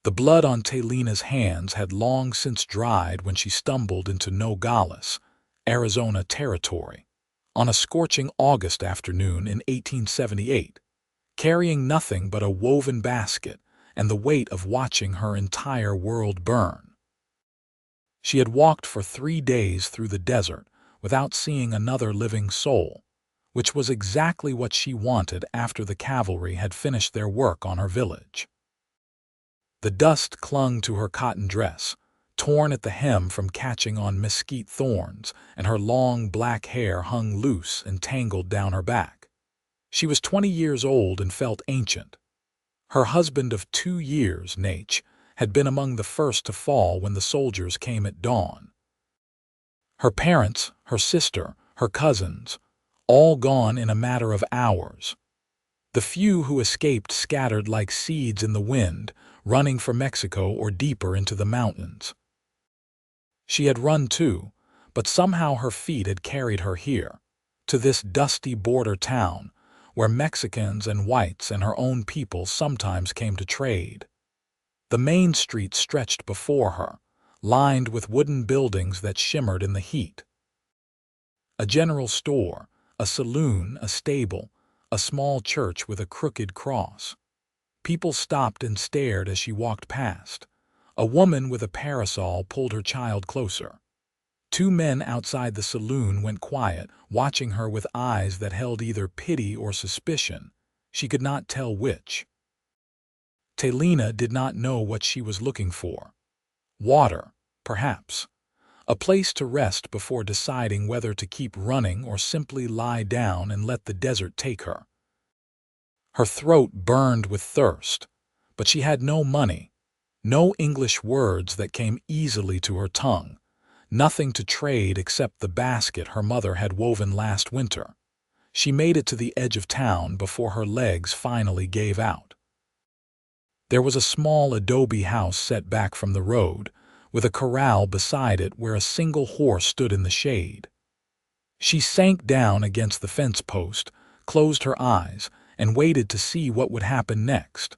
The blood on Talina's hands had long since dried when she stumbled into Nogales, Arizona territory, on a scorching August afternoon in 1878, carrying nothing but a woven basket and the weight of watching her entire world burn. She had walked for 3 days through the desert without seeing another living soul, which was exactly what she wanted after the cavalry had finished their work on her village. The dust clung to her cotton dress, torn at the hem from catching on mesquite thorns, and her long black hair hung loose and tangled down her back. She was 20 years old and felt ancient. Her husband of 2 years, Nate, had been among the first to fall when the soldiers came at dawn. Her parents, her sister, her cousins, all gone in a matter of hours. The few who escaped scattered like seeds in the wind, running for Mexico or deeper into the mountains. She had run too, but somehow her feet had carried her here, to this dusty border town, where Mexicans and whites and her own people sometimes came to trade. The main street stretched before her, lined with wooden buildings that shimmered in the heat. A general store, a saloon, a stable, a small church with a crooked cross. People stopped and stared as she walked past. A woman with a parasol pulled her child closer. 2 men outside the saloon went quiet, watching her with eyes that held either pity or suspicion. She could not tell which. Talina did not know what she was looking for. Water, perhaps. A place to rest before deciding whether to keep running or simply lie down and let the desert take her. Her throat burned with thirst, but she had no money, no English words that came easily to her tongue, nothing to trade except the basket her mother had woven last winter. She made it to the edge of town before her legs finally gave out. There was a small adobe house set back from the road, with a corral beside it where a single horse stood in the shade. She sank down against the fence post, closed her eyes, and waited to see what would happen next.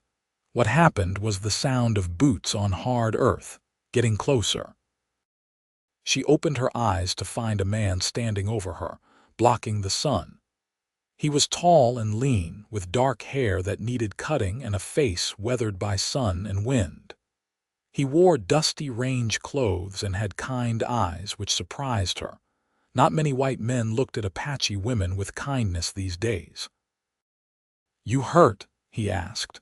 What happened was the sound of boots on hard earth, getting closer. She opened her eyes to find a man standing over her, blocking the sun. He was tall and lean, with dark hair that needed cutting and a face weathered by sun and wind. He wore dusty range clothes and had kind eyes, which surprised her. Not many white men looked at Apache women with kindness these days. "You hurt?" he asked.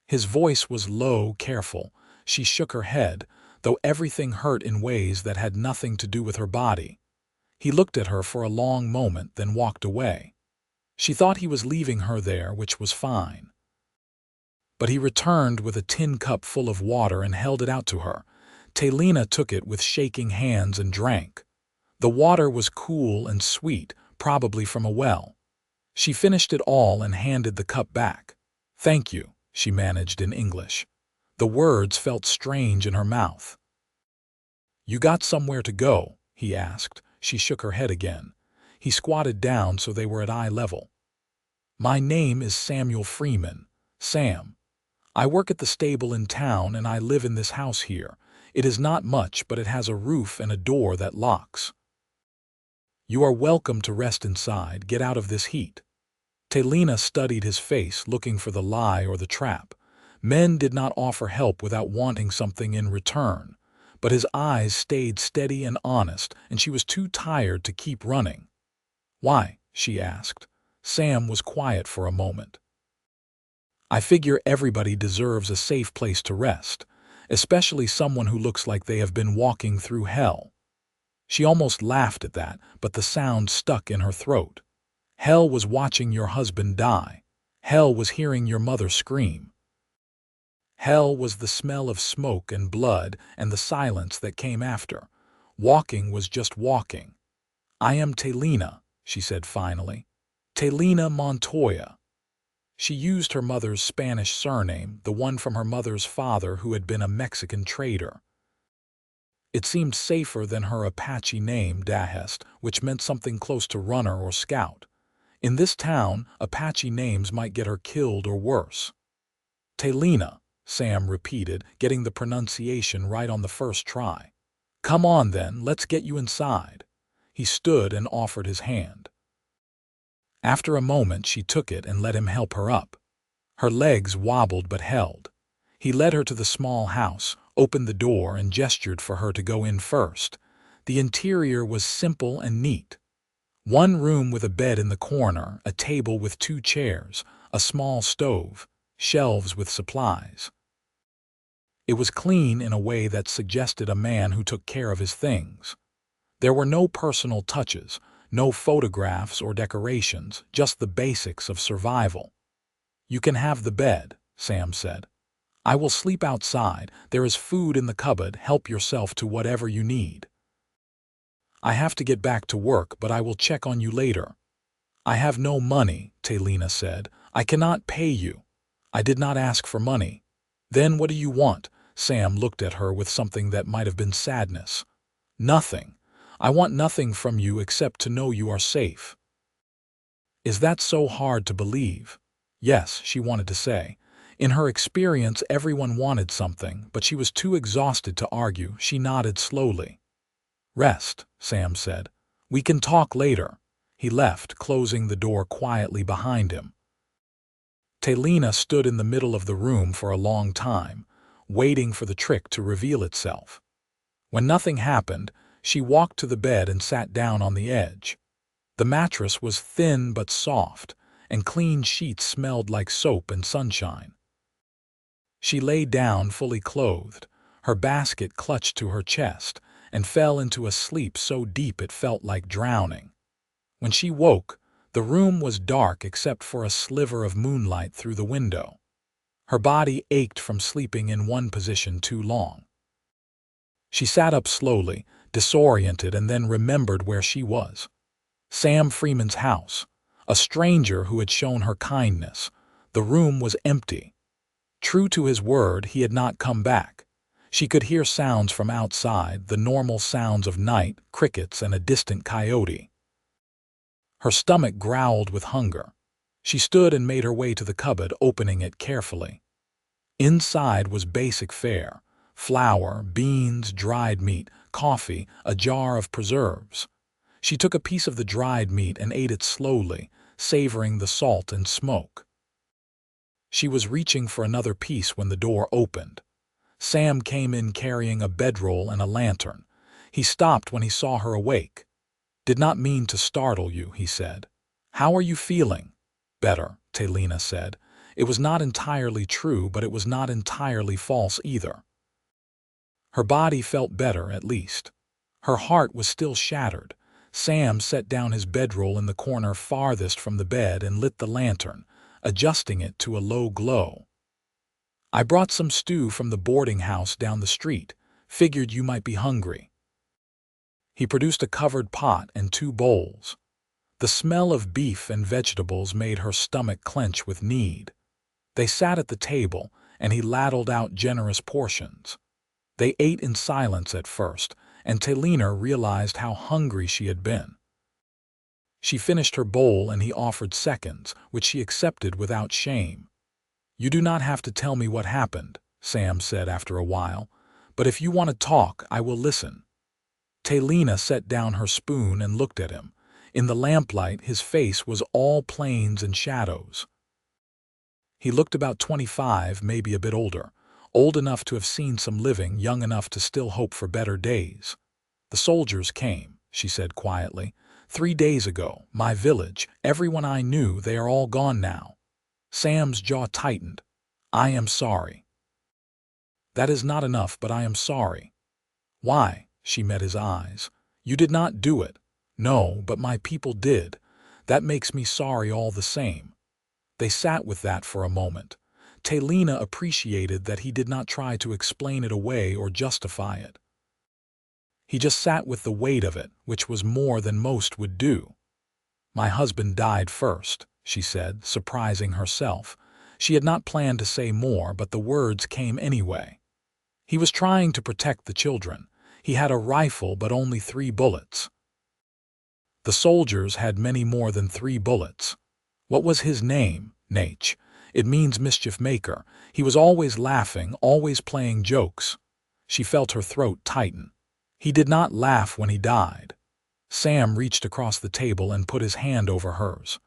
His voice was low, careful. She shook her head, though everything hurt in ways that had nothing to do with her body. He looked at her for a long moment, then walked away. She thought he was leaving her there, which was fine. But he returned with a tin cup full of water and held it out to her. Talina took it with shaking hands and drank. The water was cool and sweet, probably from a well. She finished it all and handed the cup back. "Thank you," she managed in English. The words felt strange in her mouth. "You got somewhere to go?" he asked. She shook her head again. He squatted down so they were at eye level. "My name is Samuel Freeman, Sam. I work at the stable in town and I live in this house here. It is not much, but it has a roof and a door that locks. You are welcome to rest inside. Get out of this heat." Talina studied his face, looking for the lie or the trap. Men did not offer help without wanting something in return, but his eyes stayed steady and honest, and she was too tired to keep running. "Why?" she asked. Sam was quiet for a moment. "I figure everybody deserves a safe place to rest, especially someone who looks like they have been walking through hell." She almost laughed at that, but the sound stuck in her throat. Hell was watching your husband die. Hell was hearing your mother scream. Hell was the smell of smoke and blood and the silence that came after. Walking was just walking. "I am Talina," she said finally. "Talina Montoya." She used her mother's Spanish surname, the one from her mother's father who had been a Mexican trader. It seemed safer than her Apache name, Dahest, which meant something close to runner or scout. In this town, Apache names might get her killed or worse. "Talina," Sam repeated, getting the pronunciation right on the first try. "Come on then, let's get you inside." He stood and offered his hand. After a moment she took it and let him help her up. Her legs wobbled but held. He led her to the small house, opened the door and gestured for her to go in first. The interior was simple and neat. One room with a bed in the corner, a table with 2 chairs, a small stove, shelves with supplies. It was clean in a way that suggested a man who took care of his things. There were no personal touches, no photographs or decorations, just the basics of survival. "You can have the bed," Sam said. "I will sleep outside. There is food in the cupboard. Help yourself to whatever you need." "I have to get back to work, but I will check on you later." "I have no money," Talina said. "I cannot pay you. I did not ask for money." "Then what do you want?" Sam looked at her with something that might have been sadness. "Nothing. I want nothing from you except to know you are safe." "Is that so hard to believe?" Yes, she wanted to say. In her experience, everyone wanted something, but she was too exhausted to argue. She nodded slowly. "Rest," Sam said. "We can talk later." He left, closing the door quietly behind him. Talina stood in the middle of the room for a long time, waiting for the trick to reveal itself. When nothing happened, she walked to the bed and sat down on the edge. The mattress was thin but soft, and clean sheets smelled like soap and sunshine. She lay down fully clothed, her basket clutched to her chest, and fell into a sleep so deep it felt like drowning. When she woke, the room was dark except for a sliver of moonlight through the window. Her body ached from sleeping in one position too long. She sat up slowly, disoriented, and then remembered where she was. Sam Freeman's house. A stranger who had shown her kindness. The room was empty. True to his word, he had not come back. She could hear sounds from outside, the normal sounds of night, crickets, and a distant coyote. Her stomach growled with hunger. She stood and made her way to the cupboard, opening it carefully. Inside was basic fare: flour, beans, dried meat, coffee, a jar of preserves. She took a piece of the dried meat and ate it slowly, savoring the salt and smoke. She was reaching for another piece when the door opened. Sam came in carrying a bedroll and a lantern. He stopped when he saw her awake. "Did not mean to startle you," he said. "How are you feeling?" "Better," Talina said. It was not entirely true, but it was not entirely false either. Her body felt better, at least. Her heart was still shattered. Sam set down his bedroll in the corner farthest from the bed and lit the lantern, adjusting it to a low glow. "I brought some stew from the boarding house down the street. Figured you might be hungry." He produced a covered pot and 2 bowls. The smell of beef and vegetables made her stomach clench with need. They sat at the table, and he ladled out generous portions. They ate in silence at first, and Talina realized how hungry she had been. She finished her bowl and he offered seconds, which she accepted without shame. "You do not have to tell me what happened," Sam said after a while, "but if you want to talk, I will listen." Talina set down her spoon and looked at him. In the lamplight, his face was all plains and shadows. He looked about 25, maybe a bit older, old enough to have seen some living, young enough to still hope for better days. "The soldiers came," she said quietly. 3 days ago, my village, everyone I knew, they are all gone now." Sam's jaw tightened. "I am sorry." "That is not enough, but I am sorry." "Why?" She met his eyes. "You did not do it." "No, but my people did. That makes me sorry all the same." They sat with that for a moment. Talina appreciated that he did not try to explain it away or justify it. He just sat with the weight of it, which was more than most would do. "My husband died first," she said, surprising herself. She had not planned to say more, but the words came anyway. "He was trying to protect the children. He had a rifle, but only 3 bullets. The soldiers had many more than 3 bullets. What was his name? Nate. It means mischief maker. He was always laughing, always playing jokes. She felt her throat tighten. He did not laugh when he died. Sam reached across the table and put his hand over hers.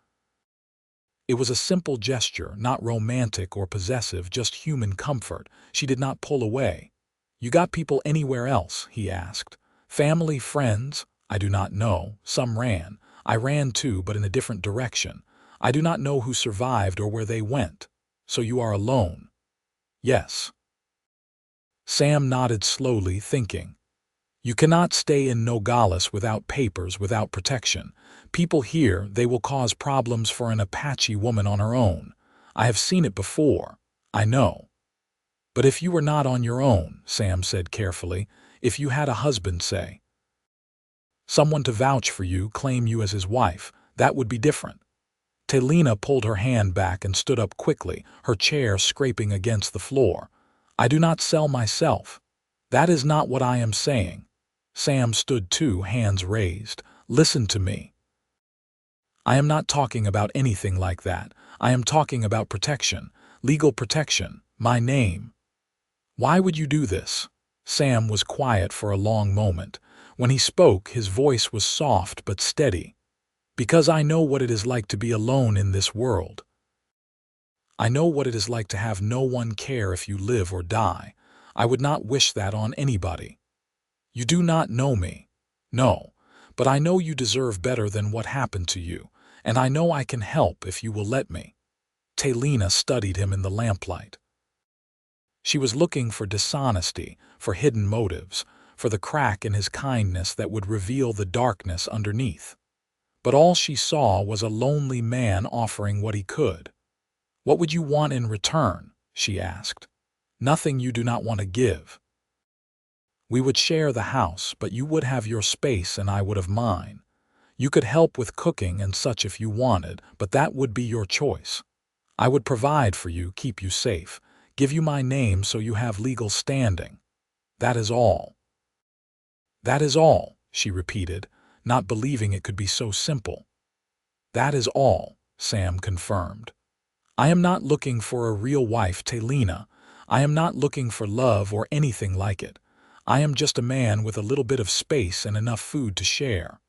It was a simple gesture, not romantic or possessive, just human comfort. She did not pull away. "You got people anywhere else?" he asked. "Family, friends?" "I do not know. Some ran. I ran too, but in a different direction. I do not know who survived or where they went." "So you are alone?" "Yes." Sam nodded slowly, thinking. "You cannot stay in Nogales without papers, without protection. People here, they will cause problems for an Apache woman on her own. I have seen it before. I know." "But if you were not on your own," Sam said carefully, "if you had a husband, say, someone to vouch for you, claim you as his wife, that would be different." Talina pulled her hand back and stood up quickly, her chair scraping against the floor. "I do not sell myself. That is not what I am saying." Sam stood too, hands raised. "Listen to me. I am not talking about anything like that. I am talking about protection, legal protection, my name." "Why would you do this?" Sam was quiet for a long moment. When he spoke, his voice was soft but steady. "Because I know what it is like to be alone in this world. I know what it is like to have no one care if you live or die. I would not wish that on anybody. You do not know me. No, but I know you deserve better than what happened to you, and I know I can help if you will let me." Talina studied him in the lamplight. She was looking for dishonesty, for hidden motives, for the crack in his kindness that would reveal the darkness underneath. But all she saw was a lonely man offering what he could. "What would you want in return?" she asked. "Nothing you do not want to give. We would share the house, but you would have your space and I would have mine. You could help with cooking and such if you wanted, but that would be your choice. I would provide for you, keep you safe, give you my name so you have legal standing. That is all." "That is all," she repeated, not believing it could be so simple. "That is all," Sam confirmed. "I am not looking for a real wife, Talina. I am not looking for love or anything like it. I am just a man with a little bit of space and enough food to share.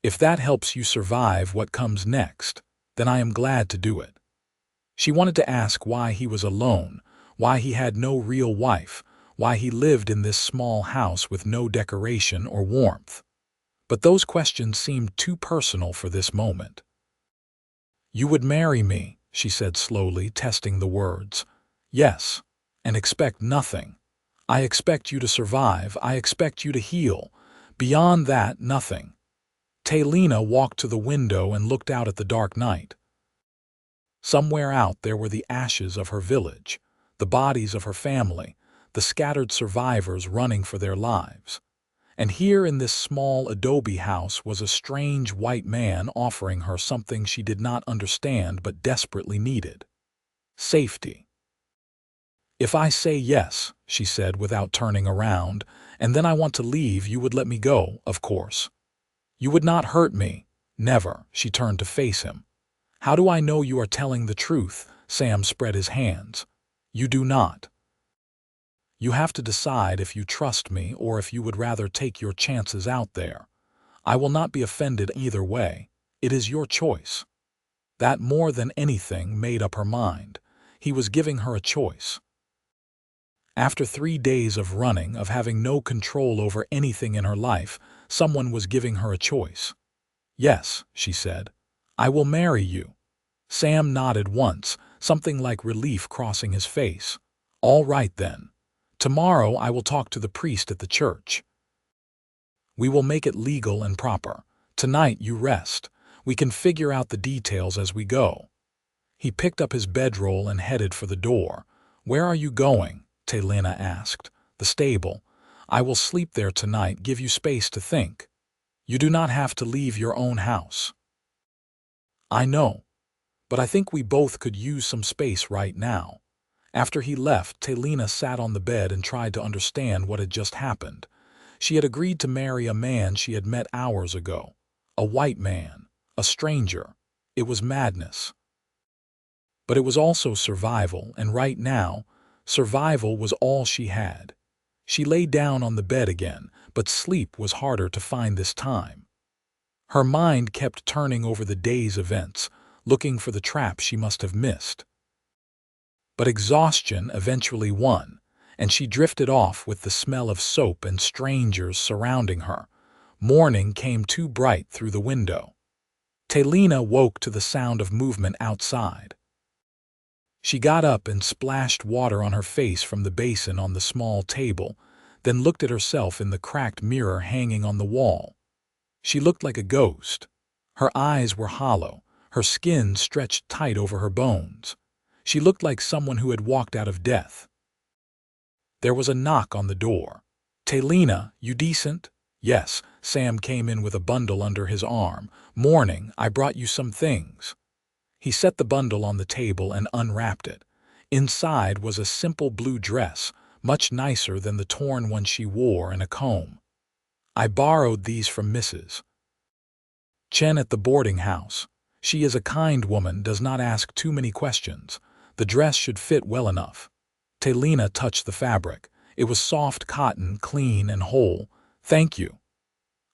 If that helps you survive what comes next, then I am glad to do it." She wanted to ask why he was alone, why he had no real wife, why he lived in this small house with no decoration or warmth. But those questions seemed too personal for this moment. "You would marry me," she said slowly, testing the words. "Yes, and expect nothing. I expect you to survive, I expect you to heal. Beyond that, nothing." Talina walked to the window and looked out at the dark night. Somewhere out there were the ashes of her village, the bodies of her family, the scattered survivors running for their lives. And here in this small adobe house was a strange white man offering her something she did not understand but desperately needed. Safety. "If I say yes," she said without turning around, "and then I want to leave, you would let me go, of course. You would not hurt me." "Never." She turned to face him. "How do I know you are telling the truth?" Sam spread his hands. "You do not. You have to decide if you trust me or if you would rather take your chances out there. I will not be offended either way. It is your choice." That more than anything made up her mind. He was giving her a choice. After 3 days of running, of having no control over anything in her life, someone was giving her a choice. "Yes," she said. "I will marry you." Sam nodded once, something like relief crossing his face. "All right then. Tomorrow I will talk to the priest at the church. We will make it legal and proper. Tonight you rest. We can figure out the details as we go." He picked up his bedroll and headed for the door. "Where are you going?" Talina asked. "The stable. I will sleep there tonight, give you space to think. You do not have to leave your own house." "I know, but I think we both could use some space right now." After he left, Talina sat on the bed and tried to understand what had just happened. She had agreed to marry a man she had met hours ago. A white man. A stranger. It was madness. But it was also survival, and right now, survival was all she had. She lay down on the bed again, but sleep was harder to find this time. Her mind kept turning over the day's events, looking for the trap she must have missed. But exhaustion eventually won, and she drifted off with the smell of soap and strangers surrounding her. Morning came too bright through the window. Talina woke to the sound of movement outside. She got up and splashed water on her face from the basin on the small table, then looked at herself in the cracked mirror hanging on the wall. She looked like a ghost. Her eyes were hollow, her skin stretched tight over her bones. She looked like someone who had walked out of death. There was a knock on the door. "Talina, you decent?" "Yes." Sam came in with a bundle under his arm. "Morning, I brought you some things." He set the bundle on the table and unwrapped it. Inside was a simple blue dress, much nicer than the torn one she wore, and a comb. "I borrowed these from Mrs. Chen at the boarding house. She is a kind woman, does not ask too many questions. The dress should fit well enough." Talina touched the fabric. It was soft cotton, clean and whole. "Thank you.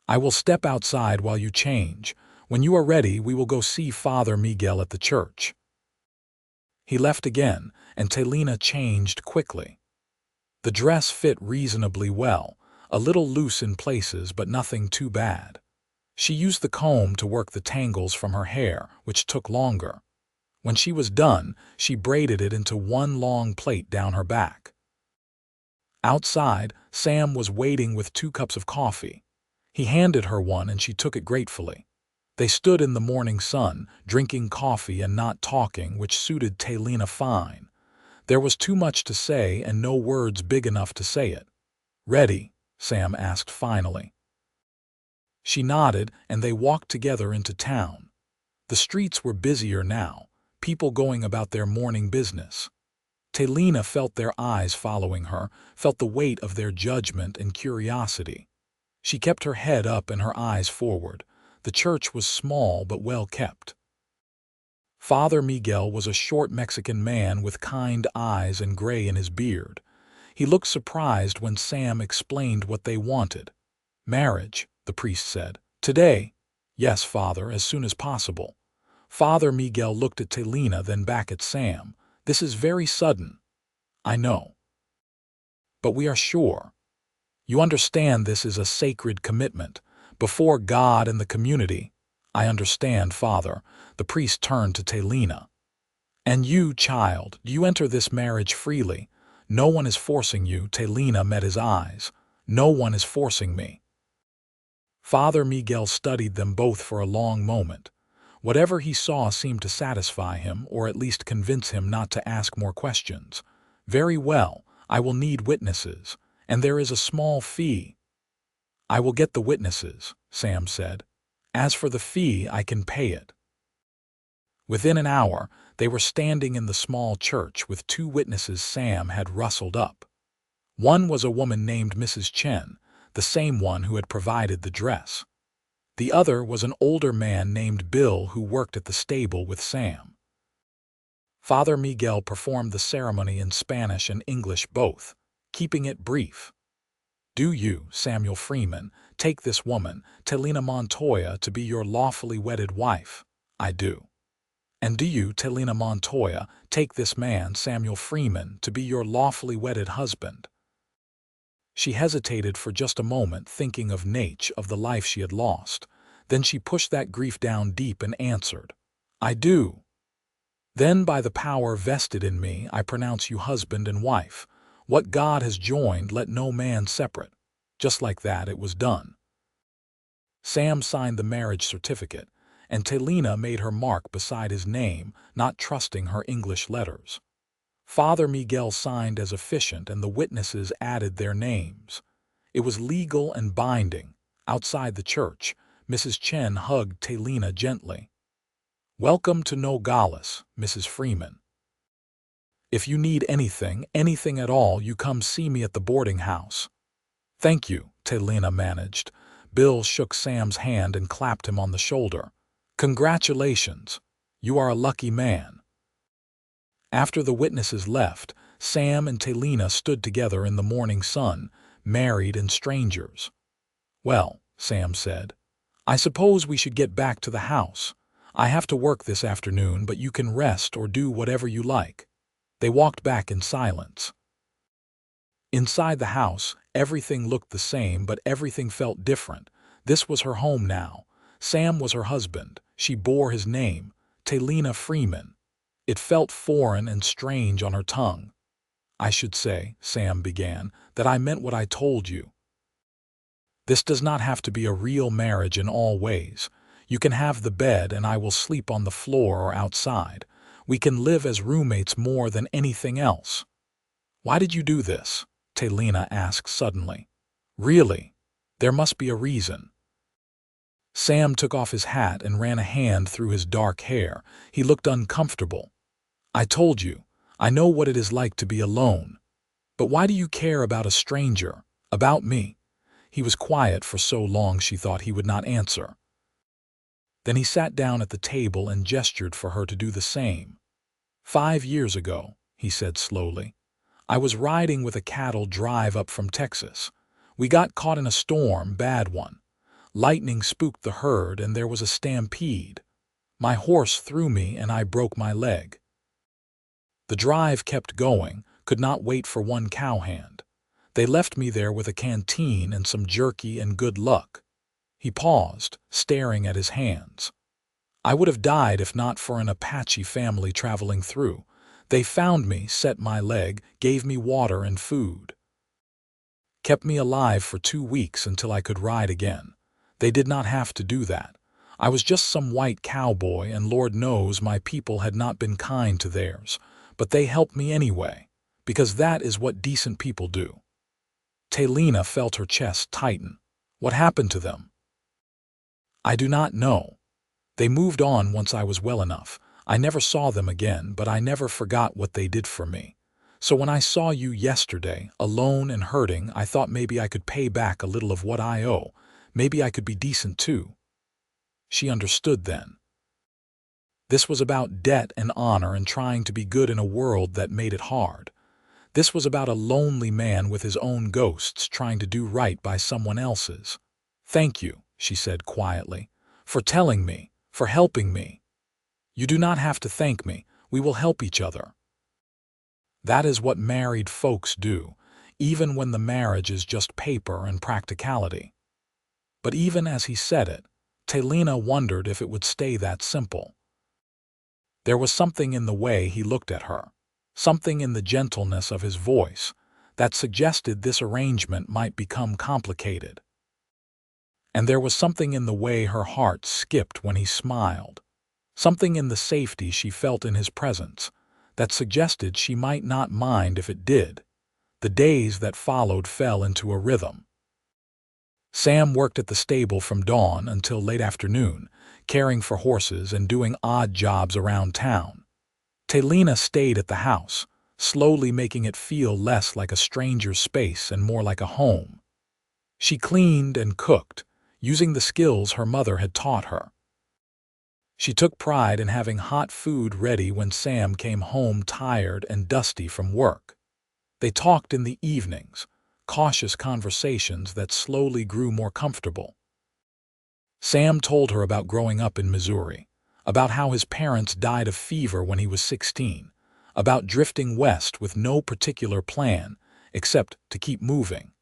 I will step outside while you change. When you are ready, we will go see Father Miguel at the church." He left again, and Talina changed quickly. The dress fit reasonably well, a little loose in places but nothing too bad. She used the comb to work the tangles from her hair, which took longer. When she was done, she braided it into one long plait down her back. Outside, Sam was waiting with 2 cups of coffee. He handed her one and she took it gratefully. They stood in the morning sun, drinking coffee and not talking, which suited Talina fine. There was too much to say and no words big enough to say it. "Ready?" Sam asked finally. She nodded, and they walked together into town. The streets were busier now, people going about their morning business. Talina felt their eyes following her, felt the weight of their judgment and curiosity. She kept her head up and her eyes forward. The church was small but well kept. Father Miguel was a short Mexican man with kind eyes and gray in his beard. He looked surprised when Sam explained what they wanted. "Marriage," the priest said. "Today?" "Yes, Father, as soon as possible." Father Miguel looked at Talina, then back at Sam. "This is very sudden." "I know. But we are sure. You understand this is a sacred commitment, before God and the community." "I understand, Father." The priest turned to Talina. "And you, child, do you enter this marriage freely? No one is forcing you." Talina met his eyes. "No one is forcing me." Father Miguel studied them both for a long moment. Whatever he saw seemed to satisfy him, or at least convince him not to ask more questions. "Very well, I will need witnesses, and there is a small fee." "I will get the witnesses," Sam said. "As for the fee, I can pay it." Within an hour, they were standing in the small church with 2 witnesses Sam had rustled up. One was a woman named Mrs. Chen, the same one who had provided the dress. The other was an older man named Bill who worked at the stable with Sam. Father Miguel performed the ceremony in Spanish and English both, keeping it brief. "Do you, Samuel Freeman, take this woman, Talina Montoya, to be your lawfully wedded wife?" "I do." "And do you, Talina Montoya, take this man, Samuel Freeman, to be your lawfully wedded husband?" She hesitated for just a moment, thinking of Nate, of the life she had lost. Then she pushed that grief down deep and answered, "I do." "Then by the power vested in me, I pronounce you husband and wife. What God has joined, let no man separate." Just like that, it was done. Sam signed the marriage certificate, and Talina made her mark beside his name, not trusting her English letters. Father Miguel signed as officiant, and the witnesses added their names. It was legal and binding. Outside the church, Mrs. Chen hugged Talina gently. "Welcome to Nogales, Mrs. Freeman. If you need anything at all, you come see me at the boarding house." "Thank you," Talina managed. Bill shook Sam's hand and clapped him on the shoulder. "Congratulations. You are a lucky man." After the witnesses left, Sam and Talina stood together in the morning sun, married and strangers. "Well," Sam said, "I suppose we should get back to the house. I have to work this afternoon, but you can rest or do whatever you like." They walked back in silence. Inside the house, everything looked the same, but everything felt different. This was her home now. Sam was her husband. She bore his name, Talina Freeman. It felt foreign and strange on her tongue. "I should say," Sam began, "that I meant what I told you. This does not have to be a real marriage in all ways. You can have the bed and I will sleep on the floor or outside. We can live as roommates more than anything else." "Why did you do this?" Talina asked suddenly. "Really? There must be a reason." Sam took off his hat and ran a hand through his dark hair. He looked uncomfortable. "I told you. I know what it is like to be alone. But why do you care about a stranger? About me?" He was quiet for so long she thought he would not answer. Then he sat down at the table and gestured for her to do the same. "5 years ago," he said slowly, "I was riding with a cattle drive up from Texas. We got caught in a storm, bad one. Lightning spooked the herd and there was a stampede. My horse threw me and I broke my leg. The drive kept going, could not wait for one cowhand. They left me there with a canteen and some jerky and good luck." He paused, staring at his hands. "I would have died if not for an Apache family traveling through. They found me, set my leg, gave me water and food. Kept me alive for 2 weeks until I could ride again. They did not have to do that. I was just some white cowboy and Lord knows my people had not been kind to theirs. But they helped me anyway, because that is what decent people do." Talina felt her chest tighten. "What happened to them?" "I do not know. They moved on once I was well enough. I never saw them again, but I never forgot what they did for me. So when I saw you yesterday, alone and hurting, I thought maybe I could pay back a little of what I owe. Maybe I could be decent too." She understood then. This was about debt and honor and trying to be good in a world that made it hard. This was about a lonely man with his own ghosts trying to do right by someone else's. "Thank you," she said quietly, "for telling me, for helping me. You do not have to thank me. We will help each other." That is what married folks do, even when the marriage is just paper and practicality. But even as he said it, Talina wondered if it would stay that simple. There was something in the way he looked at her, something in the gentleness of his voice, that suggested this arrangement might become complicated. And there was something in the way her heart skipped when he smiled, something in the safety she felt in his presence, that suggested she might not mind if it did. The days that followed fell into a rhythm. Sam worked at the stable from dawn until late afternoon, caring for horses and doing odd jobs around town. Talina stayed at the house, slowly making it feel less like a stranger's space and more like a home. She cleaned and cooked, using the skills her mother had taught her. She took pride in having hot food ready when Sam came home tired and dusty from work. They talked in the evenings, cautious conversations that slowly grew more comfortable. Sam told her about growing up in Missouri, about how his parents died of fever when he was 16, about drifting west with no particular plan except to keep moving.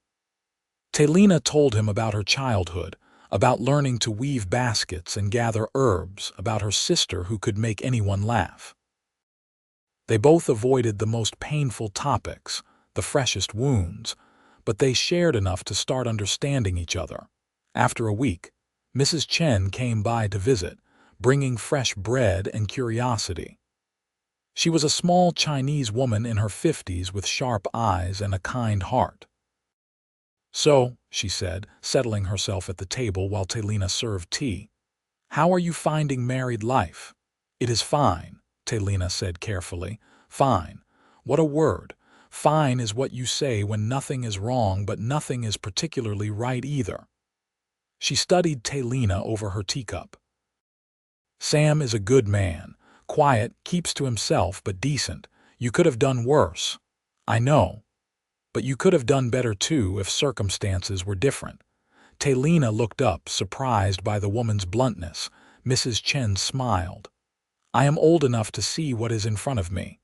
Talina told him about her childhood, about learning to weave baskets and gather herbs, about her sister who could make anyone laugh. They both avoided the most painful topics, the freshest wounds, but they shared enough to start understanding each other. After a week, Mrs. Chen came by to visit, bringing fresh bread and curiosity. She was a small Chinese woman in her 50s with sharp eyes and a kind heart. "So," she said, settling herself at the table while Talina served tea, "how are you finding married life?" "It is fine," Talina said carefully. "Fine. What a word. Fine is what you say when nothing is wrong but nothing is particularly right either." She studied Talina over her teacup. "Sam is a good man, quiet, keeps to himself but decent. You could have done worse. I know. But you could have done better too if circumstances were different. Talina looked up, surprised by the woman's bluntness. Mrs. Chen smiled. I am old enough to see what is in front of me.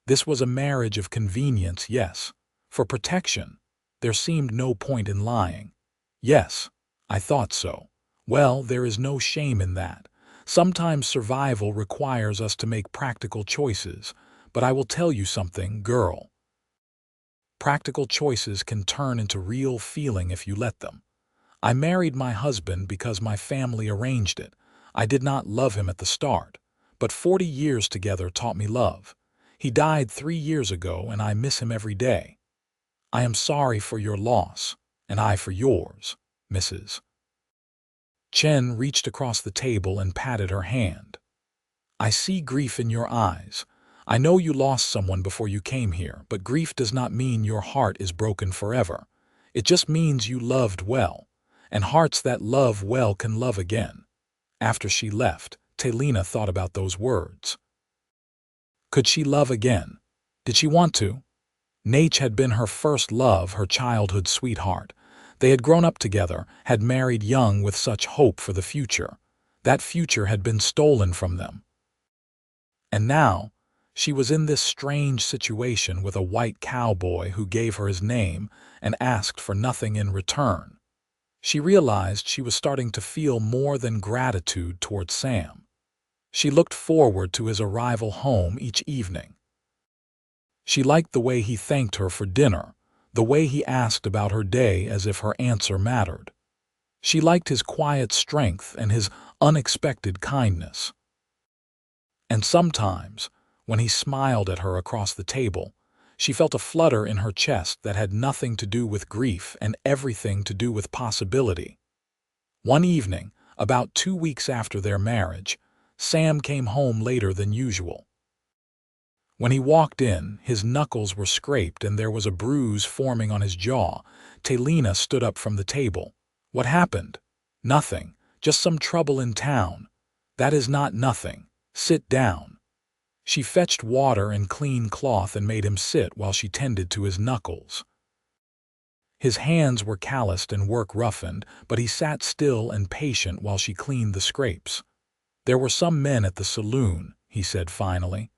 This was a marriage of convenience, yes. For protection. There seemed no point in lying. Yes, I thought so. Well, there is no shame in that. Sometimes survival requires us to make practical choices. But I will tell you something, girl. Practical choices can turn into real feeling if you let them. I married my husband because my family arranged it. I did not love him at the start. But 40 years together taught me love. He died 3 years ago and I miss him every day. I am sorry for your loss, and I for yours, Mrs. Chen reached across the table and patted her hand. I see grief in your eyes. I know you lost someone before you came here, but grief does not mean your heart is broken forever. It just means you loved well, and hearts that love well can love again. After she left, Talina thought about those words. Could she love again? Did she want to? Nate had been her first love, her childhood sweetheart. They had grown up together, had married young with such hope for the future. That future had been stolen from them. And now, she was in this strange situation with a white cowboy who gave her his name and asked for nothing in return. She realized she was starting to feel more than gratitude toward Sam. She looked forward to his arrival home each evening. She liked the way he thanked her for dinner, the way he asked about her day as if her answer mattered. She liked his quiet strength and his unexpected kindness. And sometimes, when he smiled at her across the table, she felt a flutter in her chest that had nothing to do with grief and everything to do with possibility. One evening, about 2 weeks after their marriage, Sam came home later than usual. When he walked in, his knuckles were scraped and there was a bruise forming on his jaw. Talina stood up from the table. What happened? Nothing. Just some trouble in town. That is not nothing. Sit down. She fetched water and clean cloth and made him sit while she tended to his knuckles. His hands were calloused and work roughened, but he sat still and patient while she cleaned the scrapes. There were some men at the saloon, he said finally.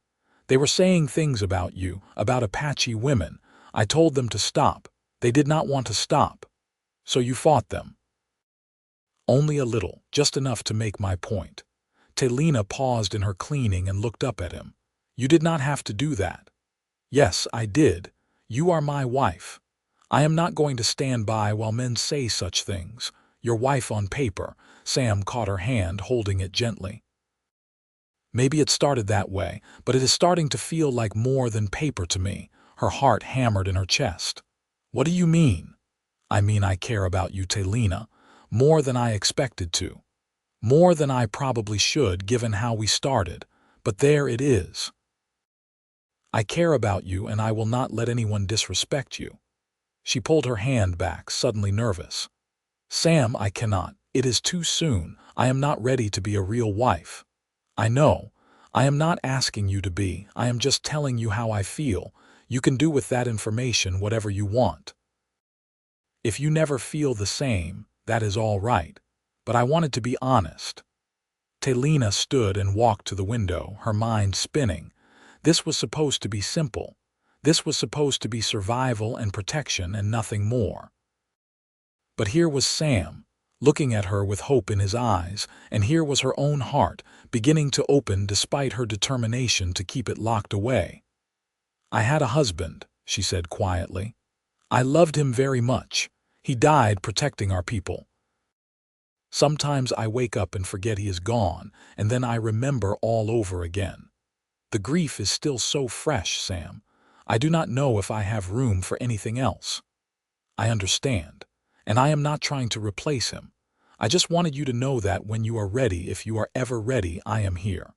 They were saying things about you, about Apache women. I told them to stop. They did not want to stop. So you fought them. Only a little, just enough to make my point. Talina paused in her cleaning and looked up at him. You did not have to do that. Yes, I did. You are my wife. I am not going to stand by while men say such things. Your wife on paper. Sam caught her hand, holding it gently. Maybe it started that way, but it is starting to feel like more than paper to me. Her heart hammered in her chest. What do you mean? I mean I care about you, Talina, more than I expected to. More than I probably should, given how we started. But there it is. I care about you and I will not let anyone disrespect you. She pulled her hand back, suddenly nervous. Sam, I cannot. It is too soon. I am not ready to be a real wife. I know. I am not asking you to be. I am just telling you how I feel. You can do with that information whatever you want. If you never feel the same, that is all right. But I wanted to be honest. Talina stood and walked to the window, her mind spinning. This was supposed to be simple. This was supposed to be survival and protection and nothing more. But here was Sam, looking at her with hope in his eyes, and here was her own heart, beginning to open despite her determination to keep it locked away. I had a husband, she said quietly. I loved him very much. He died protecting our people. Sometimes I wake up and forget he is gone, and then I remember all over again. The grief is still so fresh, Sam. I do not know if I have room for anything else. I understand, and I am not trying to replace him. I just wanted you to know that when you are ready, if you are ever ready, I am here.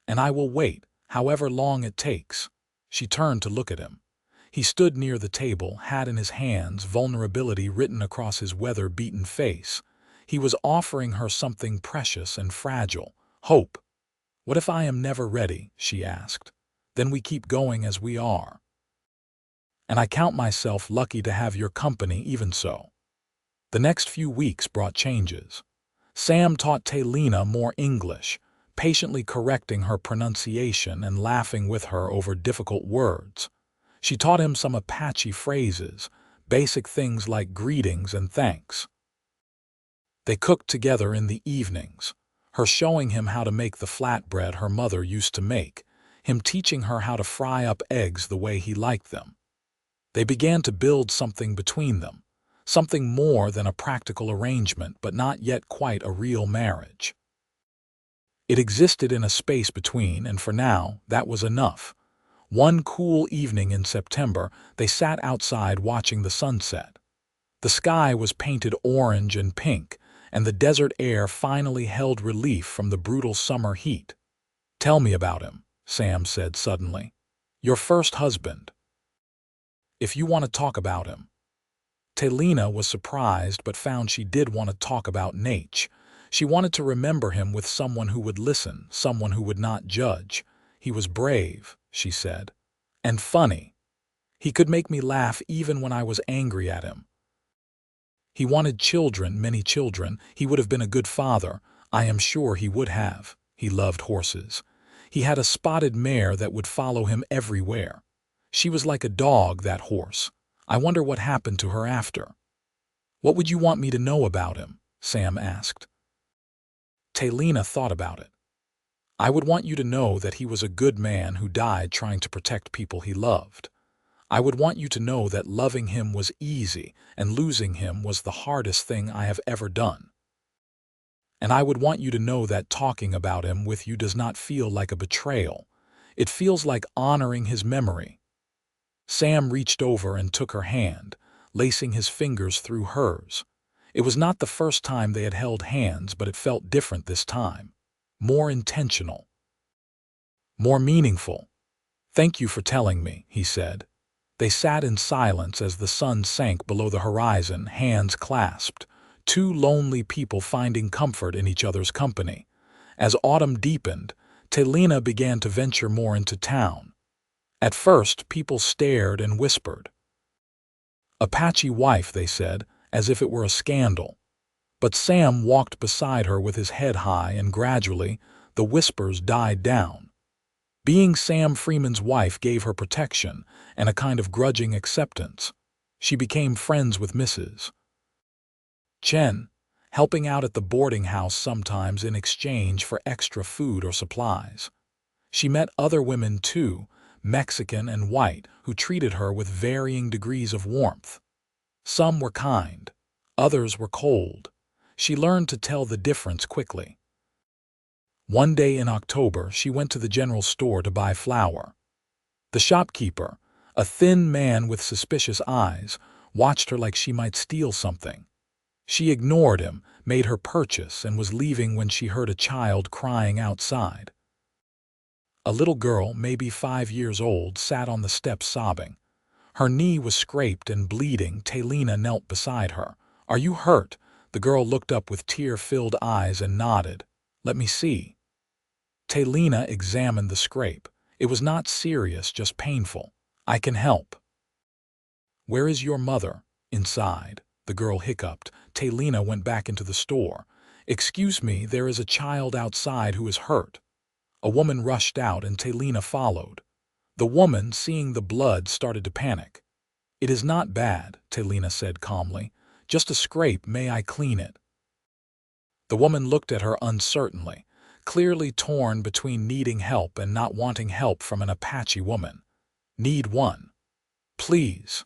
And I will wait, however long it takes. She turned to look at him. He stood near the table, hat in his hands, vulnerability written across his weather-beaten face. He was offering her something precious and fragile, hope. What if I am never ready? She asked. then we keep going as we are. And I count myself lucky to have your company even so. The next few weeks brought changes. Sam taught Talina more English, patiently correcting her pronunciation and laughing with her over difficult words. She taught him some Apache phrases, basic things like greetings and thanks. They cooked together in the evenings, her showing him how to make the flatbread her mother used to make, him teaching her how to fry up eggs the way he liked them. They began to build something between them, something more than a practical arrangement but not yet quite a real marriage. It existed in a space between, and for now, that was enough. One cool evening in September, they sat outside watching the sunset. The sky was painted orange and pink, and the desert air finally held relief from the brutal summer heat. "Tell me about him," Sam said suddenly. "Your first husband. If you want to talk about him." Talina was surprised but found she did want to talk about Nate. She wanted to remember him with someone who would listen, someone who would not judge. "He was brave," she said, "and funny. He could make me laugh even when I was angry at him. He wanted children, many children. He would have been a good father. I am sure he would have. He loved horses. He had a spotted mare that would follow him everywhere. She was like a dog, that horse. I wonder what happened to her after." "What would you want me to know about him?" Sam asked. Talina thought about it. "I would want you to know that he was a good man who died trying to protect people he loved. I would want you to know that loving him was easy and losing him was the hardest thing I have ever done. And I would want you to know that talking about him with you does not feel like a betrayal. It feels like honoring his memory." Sam reached over and took her hand, lacing his fingers through hers. It was not the first time they had held hands, but it felt different this time. More intentional. More meaningful. "Thank you for telling me," he said. They sat in silence as the sun sank below the horizon, hands clasped, two lonely people finding comfort in each other's company. As autumn deepened, Talina began to venture more into town. At first, people stared and whispered. "Apache wife," they said, as if it were a scandal. But Sam walked beside her with his head high, and gradually, the whispers died down. Being Sam Freeman's wife gave her protection and a kind of grudging acceptance. She became friends with Mrs. Chen, helping out at the boarding house sometimes in exchange for extra food or supplies. She met other women too, Mexican and white, who treated her with varying degrees of warmth. Some were kind, others were cold. She learned to tell the difference quickly. One day in October, she went to the general store to buy flour. The shopkeeper, a thin man with suspicious eyes, watched her like she might steal something. She ignored him, made her purchase, and was leaving when she heard a child crying outside. A little girl, maybe 5 years old, sat on the steps sobbing. Her knee was scraped and bleeding. Talina knelt beside her. "Are you hurt?" The girl looked up with tear-filled eyes and nodded. "Let me see." Talina examined the scrape. It was not serious, just painful. "I can help." "Where is your mother?" "Inside," the girl hiccuped. Talina went back into the store. "Excuse me, there is a child outside who is hurt." A woman rushed out and Talina followed. The woman, seeing the blood, started to panic. "It is not bad," Talina said calmly. "Just a scrape, may I clean it?" The woman looked at her uncertainly, clearly torn between needing help and not wanting help from an Apache woman. "Need one?" "Please."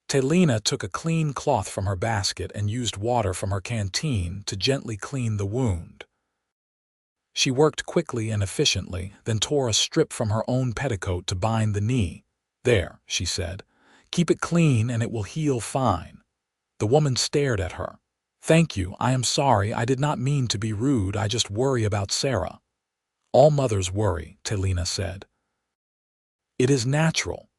Talina took a clean cloth from her basket and used water from her canteen to gently clean the wound. She worked quickly and efficiently, then tore a strip from her own petticoat to bind the knee. "There," she said. "Keep it clean and it will heal fine." The woman stared at her. "Thank you, I am sorry, I did not mean to be rude, I just worry about Sarah." "All mothers worry," Talina said. "It is natural."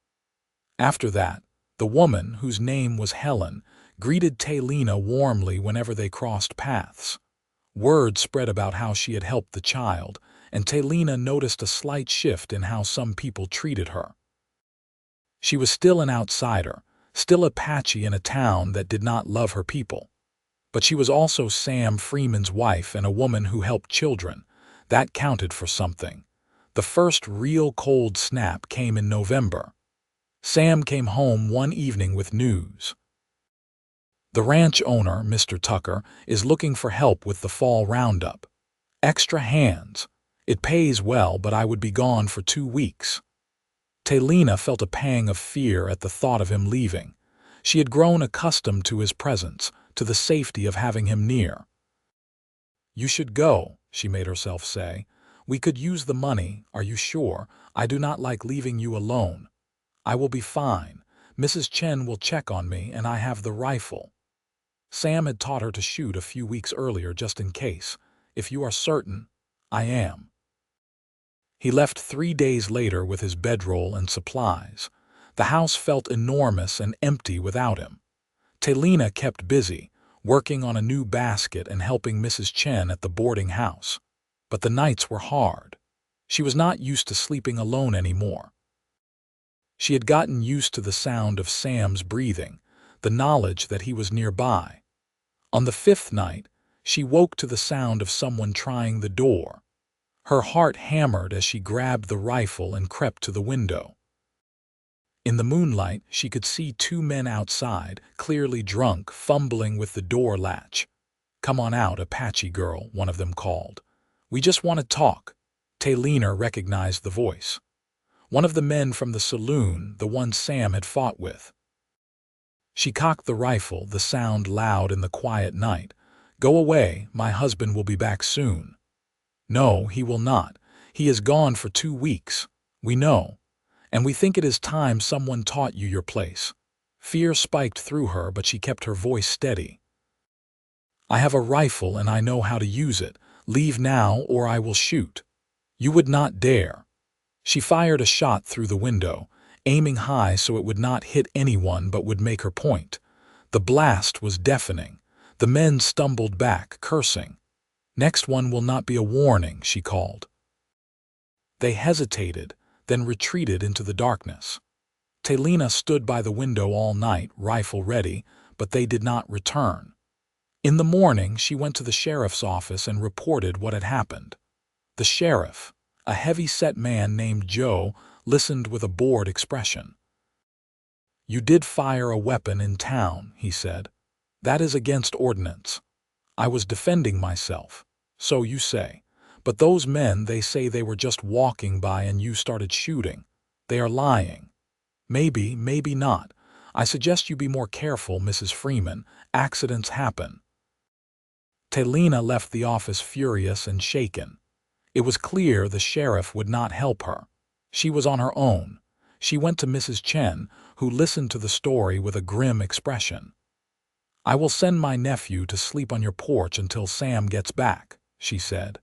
After that, the woman, whose name was Helen, greeted Talina warmly whenever they crossed paths. Word spread about how she had helped the child, and Talina noticed a slight shift in how some people treated her. She was still an outsider, still Apache in a town that did not love her people. But she was also Sam Freeman's wife and a woman who helped children. That counted for something. The first real cold snap came in November. Sam came home one evening with news. The ranch owner, Mr. Tucker, is looking for help with the fall roundup. Extra hands. It pays well, but I would be gone for 2 weeks. Talina felt a pang of fear at the thought of him leaving. She had grown accustomed to his presence, to the safety of having him near. "You should go," she made herself say. "We could use the money, are you sure? I do not like leaving you alone. I will be fine. Mrs. Chen will check on me, and I have the rifle." Sam had taught her to shoot a few weeks earlier just in case. "If you are certain." "I am." He left 3 days later with his bedroll and supplies. The house felt enormous and empty without him. Talina kept busy, working on a new basket and helping Mrs. Chen at the boarding house. But the nights were hard. She was not used to sleeping alone anymore. She had gotten used to the sound of Sam's breathing, the knowledge that he was nearby. On the 5th night, she woke to the sound of someone trying the door. Her heart hammered as she grabbed the rifle and crept to the window. In the moonlight, she could see 2 men outside, clearly drunk, fumbling with the door latch. "Come on out, Apache girl," one of them called. "We just want to talk." Talina recognized the voice. One of the men from the saloon, the one Sam had fought with. She cocked the rifle, the sound loud in the quiet night. "Go away, my husband will be back soon." "No, he will not. He is gone for 2 weeks. We know. And we think it is time someone taught you your place." Fear spiked through her, but she kept her voice steady. "I have a rifle and I know how to use it. Leave now or I will shoot." "You would not dare." She fired a shot through the window, aiming high so it would not hit anyone but would make her point. The blast was deafening. The men stumbled back, cursing. "Next one will not be a warning," she called. They hesitated, then retreated into the darkness. Talina stood by the window all night, rifle ready, but they did not return. In the morning, she went to the sheriff's office and reported what had happened. The sheriff, a heavy-set man named Joe, listened with a bored expression. "You did fire a weapon in town," he said. "That is against ordinance. I was defending myself, so you say. But those men, they say they were just walking by and you started shooting. They are lying. Maybe, maybe not. I suggest you be more careful, Mrs. Freeman. Accidents happen." Talina left the office furious and shaken. It was clear the sheriff would not help her. She was on her own. She went to Mrs. Chen, who listened to the story with a grim expression. "I will send my nephew to sleep on your porch until Sam gets back," she said.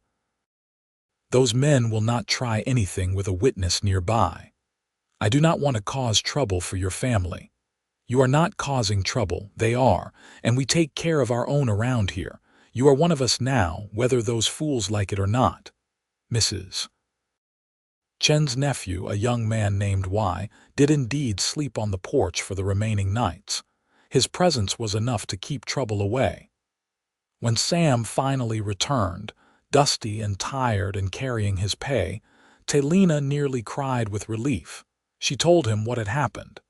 "Those men will not try anything with a witness nearby. I do not want to cause trouble for your family. You are not causing trouble, they are, and we take care of our own around here. You are one of us now, whether those fools like it or not." Mrs. Chen's nephew, a young man named Y, did indeed sleep on the porch for the remaining nights. His presence was enough to keep trouble away. When Sam finally returned, dusty and tired and carrying his pay, Talina nearly cried with relief. She told him what had happened.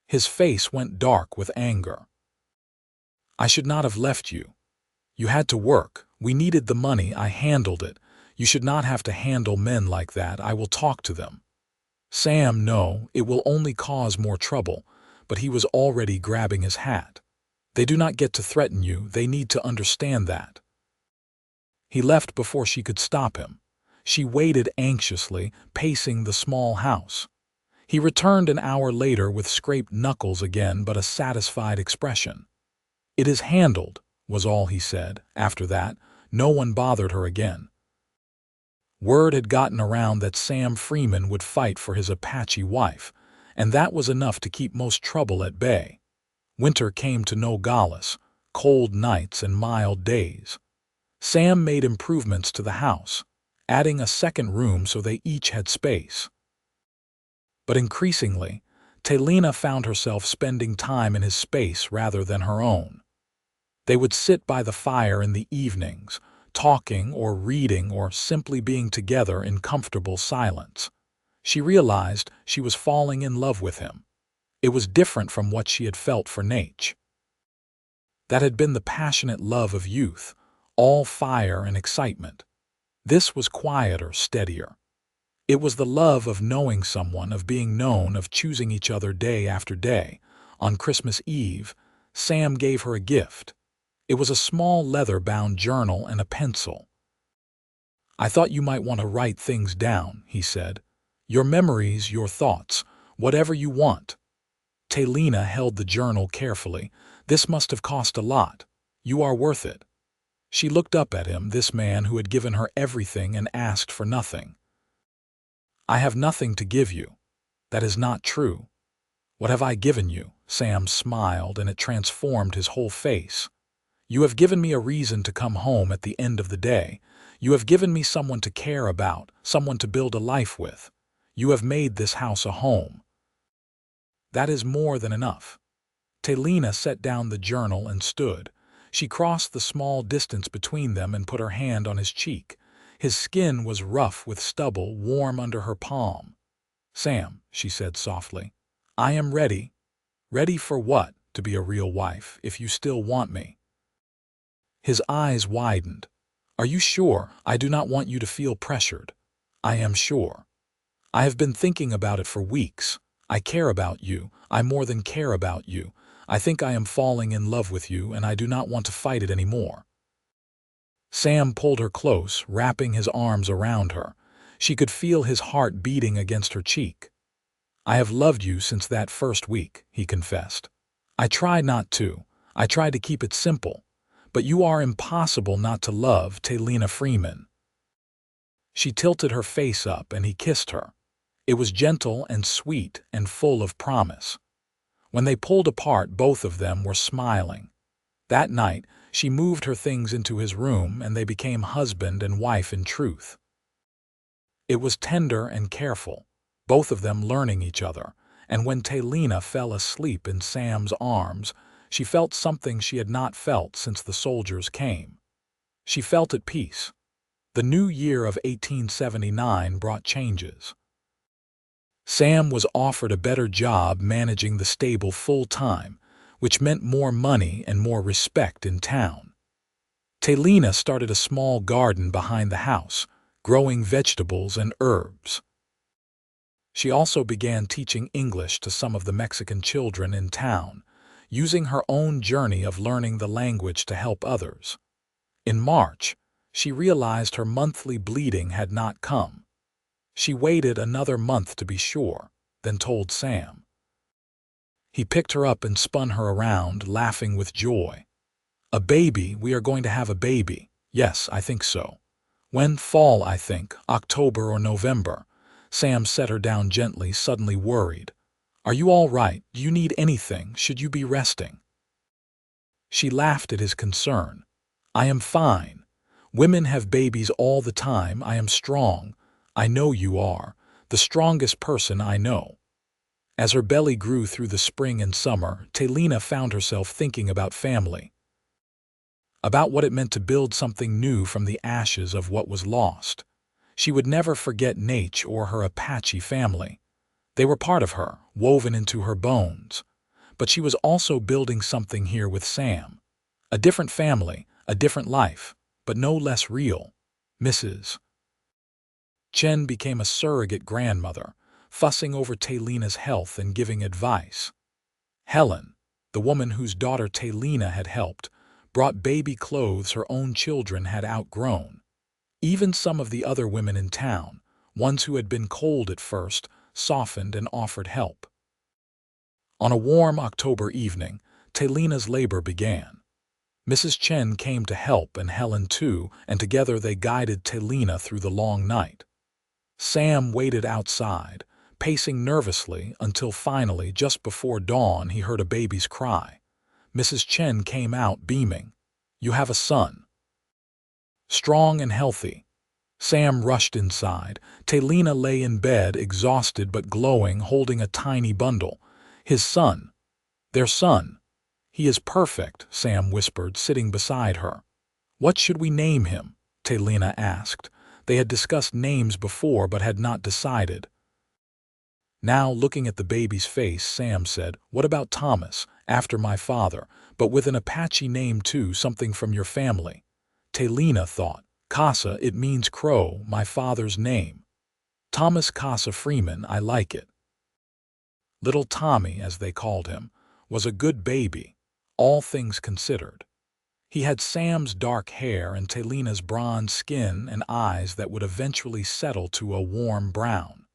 His face went dark with anger. "I should not have left you. You had to work. We needed the money. I handled it. You should not have to handle men like that. I will talk to them." "Sam, no, it will only cause more trouble." But he was already grabbing his hat. "They do not get to threaten you. They need to understand that." He left before she could stop him. She waited anxiously, pacing the small house. He returned an hour later with scraped knuckles again, but a satisfied expression. "It is handled," was all he said. After that, no one bothered her again. Word had gotten around that Sam Freeman would fight for his Apache wife, and that was enough to keep most trouble at bay. Winter came to Nogales, cold nights and mild days. Sam made improvements to the house, adding a second room so they each had space. But increasingly, Talina found herself spending time in his space rather than her own. They would sit by the fire in the evenings, talking or reading or simply being together in comfortable silence. She realized she was falling in love with him. It was different from what she had felt for Nate. That had been the passionate love of youth, all fire and excitement. This was quieter, steadier. It was the love of knowing someone, of being known, of choosing each other day after day. On Christmas Eve, Sam gave her a gift. It was a small leather-bound journal and a pencil. "I thought you might want to write things down," he said. "Your memories, your thoughts, whatever you want." Talina held the journal carefully. "This must have cost a lot. You are worth it." She looked up at him, this man who had given her everything and asked for nothing. "I have nothing to give you." "That is not true." "What have I given you?" Sam smiled, and it transformed his whole face. "You have given me a reason to come home at the end of the day. You have given me someone to care about, someone to build a life with. You have made this house a home." "That is more than enough." Talina set down the journal and stood. She crossed the small distance between them and put her hand on his cheek. His skin was rough with stubble, warm under her palm. "Sam," she said softly, "I am ready." "Ready for what?" "To be a real wife, if you still want me." His eyes widened. "Are you sure? I do not want you to feel pressured." "I am sure. I have been thinking about it for weeks. I care about you. I more than care about you. I think I am falling in love with you, and I do not want to fight it anymore." Sam pulled her close, wrapping his arms around her. She could feel his heart beating against her cheek. "I have loved you since that first week," he confessed. "I tried not to. I tried to keep it simple. But you are impossible not to love, Talina Freeman." She tilted her face up and he kissed her. It was gentle and sweet and full of promise. When they pulled apart, both of them were smiling. That night, she moved her things into his room and they became husband and wife in truth. It was tender and careful, both of them learning each other, and when Talina fell asleep in Sam's arms, she felt something she had not felt since the soldiers came. She felt at peace. The new year of 1879 brought changes. Sam was offered a better job managing the stable full-time, which meant more money and more respect in town. Talina started a small garden behind the house, growing vegetables and herbs. She also began teaching English to some of the Mexican children in town, using her own journey of learning the language to help others. In March, she realized her monthly bleeding had not come. She waited another month to be sure, then told Sam. He picked her up and spun her around, laughing with joy. "A baby? We are going to have a baby." "Yes, I think so." "When? Fall, I think, October or November." Sam set her down gently, suddenly worried. "Are you all right? Do you need anything? Should you be resting?" She laughed at his concern. "I am fine. Women have babies all the time. I am strong. I know you are. The strongest person I know." As her belly grew through the spring and summer, Talina found herself thinking about family. About what it meant to build something new from the ashes of what was lost. She would never forget Nate or her Apache family. They were part of her, woven into her bones. But she was also building something here with Sam. A different family, a different life, but no less real. Mrs. Chen became a surrogate grandmother, fussing over Talina's health and giving advice. Helen, the woman whose daughter Talina had helped, brought baby clothes her own children had outgrown. Even some of the other women in town, ones who had been cold at first, softened and offered help. On a warm October evening, Talina's labor began. Mrs. Chen came to help and Helen too, and together they guided Talina through the long night. Sam waited outside, pacing nervously until finally, just before dawn, he heard a baby's cry. Mrs. Chen came out beaming. "You have a son. Strong and healthy." Sam rushed inside. Talina lay in bed, exhausted but glowing, holding a tiny bundle. His son. Their son. He is perfect, Sam whispered, sitting beside her. What should we name him? Talina asked. They had discussed names before but had not decided. Now, looking at the baby's face, Sam said, "What about Thomas, after my father, but with an Apache name too, something from your family?" Talina thought, "Casa, it means crow, my father's name. Thomas Casa Freeman, I like it." Little Tommy, as they called him, was a good baby, all things considered. He had Sam's dark hair and Talina's bronze skin and eyes that would eventually settle to a warm brown.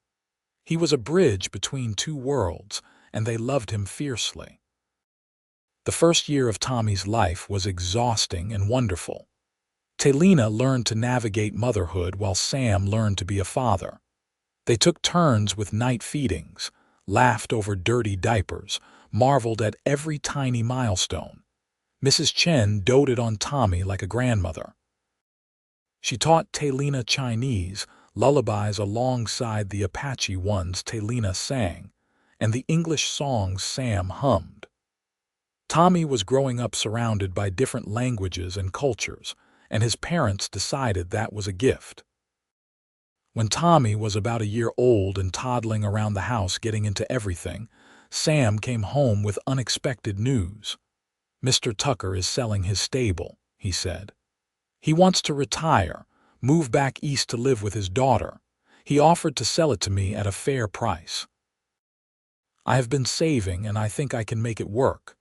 He was a bridge between two worlds, and they loved him fiercely. The first year of Tommy's life was exhausting and wonderful. Talina learned to navigate motherhood while Sam learned to be a father. They took turns with night feedings, laughed over dirty diapers, marveled at every tiny milestone. Mrs. Chen doted on Tommy like a grandmother. She taught Talina Chinese lullabies alongside the Apache ones Talina sang, and the English songs Sam hummed. Tommy was growing up surrounded by different languages and cultures, and his parents decided that was a gift. When Tommy was about a year old and toddling around the house getting into everything, Sam came home with unexpected news. "Mr. Tucker is selling his stable," he said. "He wants to retire, move back east to live with his daughter. He offered to sell it to me at a fair price. I have been saving and I think I can make it work.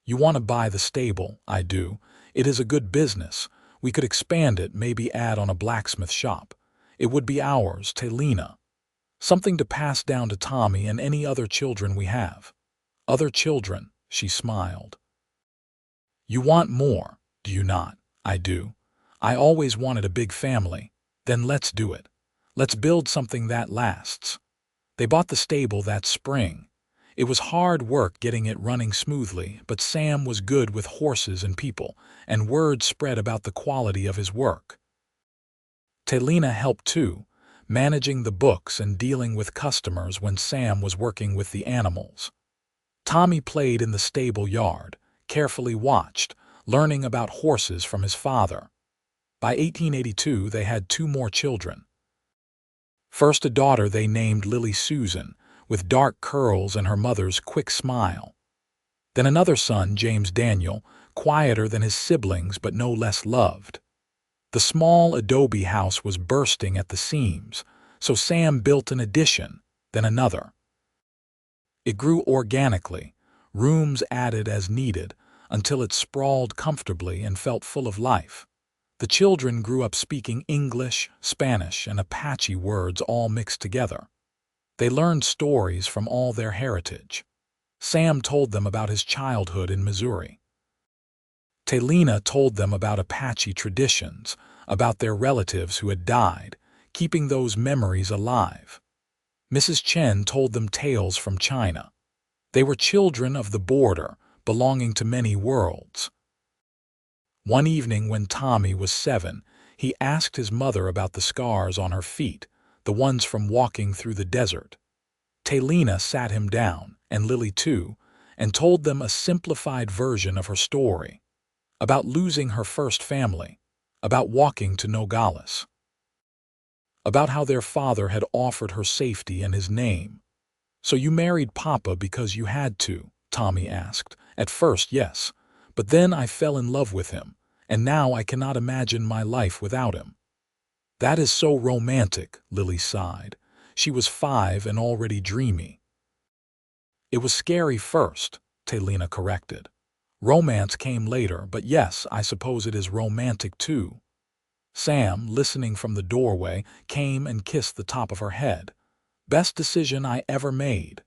You want to buy the stable? I do. It is a good business. We could expand it, maybe add on a blacksmith shop. It would be ours, Talina. Something to pass down to Tommy and any other children we have." "Other children," she smiled. "You want more, do you not?" "I do. I always wanted a big family. Then let's do it. Let's build something that lasts." They bought the stable that spring. It was hard work getting it running smoothly, but Sam was good with horses and people, and word spread about the quality of his work. Talina helped too, managing the books and dealing with customers when Sam was working with the animals. Tommy played in the stable yard, carefully watched, learning about horses from his father. By 1882, they had 2 more children. First a daughter they named Lily Susan, with dark curls and her mother's quick smile. Then another son, James Daniel, quieter than his siblings but no less loved. The small adobe house was bursting at the seams, so Sam built an addition, then another. It grew organically, rooms added as needed, until it sprawled comfortably and felt full of life. The children grew up speaking English, Spanish, and Apache words all mixed together. They learned stories from all their heritage. Sam told them about his childhood in Missouri. Talina told them about Apache traditions, about their relatives who had died, keeping those memories alive. Mrs. Chen told them tales from China. They were children of the border, belonging to many worlds. One evening when Tommy was 7, he asked his mother about the scars on her feet, the ones from walking through the desert. Talina sat him down, and Lily too, and told them a simplified version of her story. About losing her first family, about walking to Nogales, about how their father had offered her safety and his name. "So you married Papa because you had to?" Tommy asked. "At first, yes, but then I fell in love with him, and now I cannot imagine my life without him." "That is so romantic," Lily sighed. She was 5 and already dreamy. "It was scary first," Talina corrected. "Romance came later, but yes, I suppose it is romantic too." Sam, listening from the doorway, came and kissed the top of her head. "Best decision I ever made."